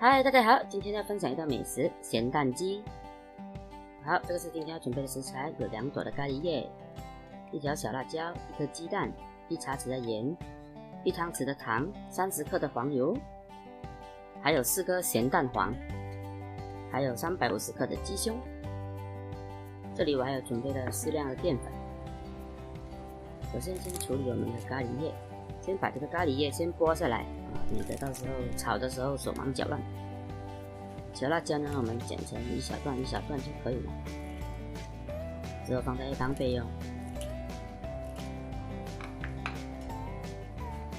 嗨，大家好，今天要分享一道美食——咸蛋鸡。好，这个是今天要准备的食材，有2朵的咖喱叶，1条小辣椒，1颗鸡蛋，1茶匙的盐，1汤匙的糖，30克的黄油，还有4颗咸蛋黄，还有350克的鸡胸。这里我还有准备了适量的淀粉。首先处理我们的咖喱叶，先把这个咖喱叶先剥下来。免得到时候炒的时候手忙脚乱。小辣椒呢，我们剪成一小段一小段就可以了，之后放在一旁备用。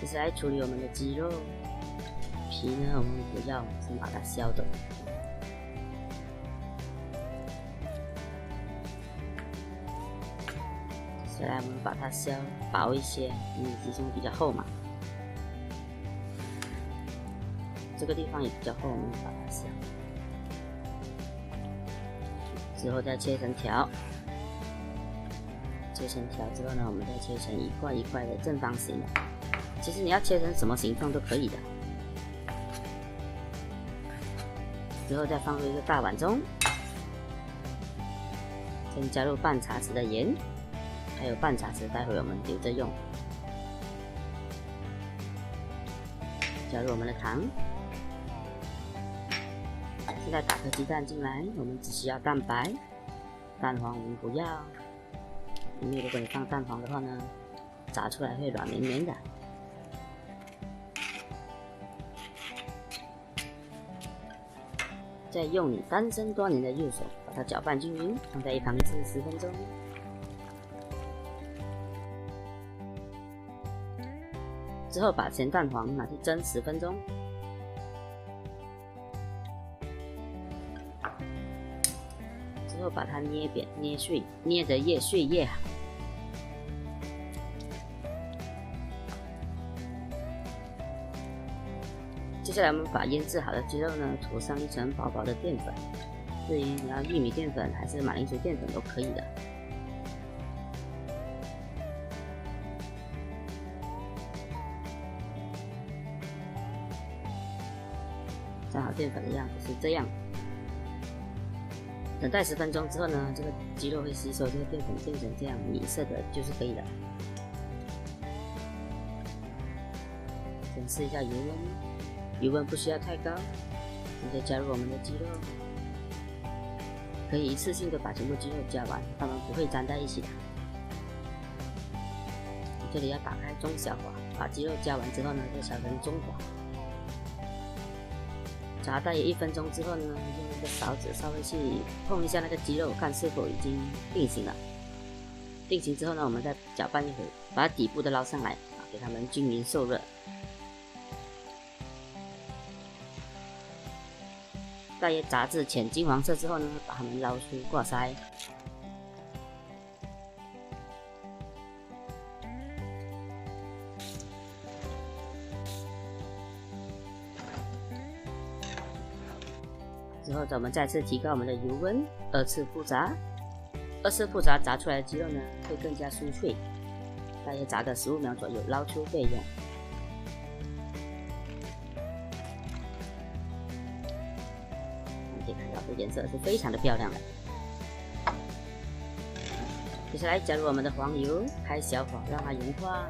接下来处理我们的鸡肉，皮呢我们不要，先把它削走。接下来我们把它削薄一些，因为鸡胸比较厚嘛。这个地方也比较厚，我们把它削，之后再切成条。切成条之后呢，我们再切成一块一块的正方形。其实你要切成什么形状都可以的。之后再放入一个大碗中，先加入半茶匙的盐，还有半茶匙待会我们留着用。加入我们的糖。现在打颗鸡蛋进来，我们只需要蛋白，蛋黄我们不要，因为如果你放蛋黄的话呢，炸出来会软绵绵的。再用你单身多年的右手把它搅拌均匀，放在一旁置10分钟。之后把咸蛋黄拿去蒸10分钟。之后把它捏扁、捏碎，捏得越碎越好。接下来我们把腌制好的鸡肉呢涂上一层薄薄的淀粉，至于你要玉米淀粉还是马铃薯淀粉都可以的。沾好淀粉的样子是这样。等待10分钟之后呢，这个鸡肉会吸收这个淀粉，变成这样米色的，就是可以了。先试一下油温，油温不需要太高。现在加入我们的鸡肉，可以一次性的把全部鸡肉加完，它们不会粘在一起的。这里要打开中小火，把鸡肉加完之后呢，再调成中火。炸大约1分钟之后呢，用一个勺子稍微去碰一下那个鸡肉，看是否已经定型了。定型之后呢，我们再搅拌一会，把底部的捞上来，给它们均匀受热。大约炸至浅金黄色之后呢，把它们捞出挂筛。之后我们再次提高我们的油温，2次复炸。2次复炸炸出来的鸡肉呢会更加酥脆，大约炸个15秒左右，捞出备用。可以看到这颜色是非常的漂亮的。接下来加入我们的黄油，开小火让它融化。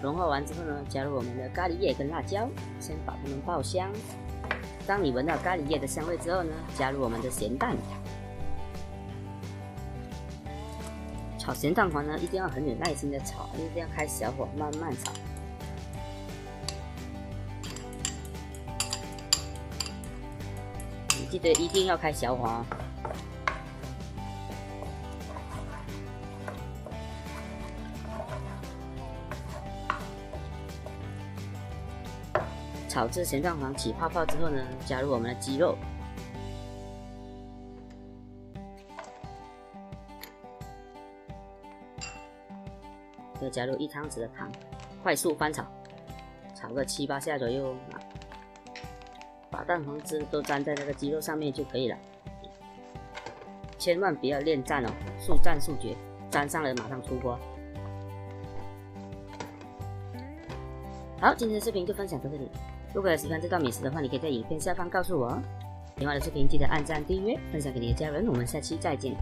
融化完之后呢，加入我们的咖喱叶跟辣椒，先把它们爆香。当你闻到咖喱叶的香味之后呢，加入我们的咸蛋。炒咸蛋黄呢，一定要很有耐心的炒，一定要开小火慢慢炒。你记得一定要开小火哦。炒至咸蛋黄起泡泡之后呢，加入我们的鸡肉，再加入1汤匙的糖，快速翻炒，炒个7、8下左右，把蛋黄汁都沾在那个鸡肉上面就可以了。千万不要恋战哦，速战速决，沾上了马上出锅。好，今天的视频就分享到这里。如果有喜欢这道美食的话，你可以在影片下方告诉我哦。喜欢我的视频记得按赞、订阅、分享给你的家人。我们下期再见。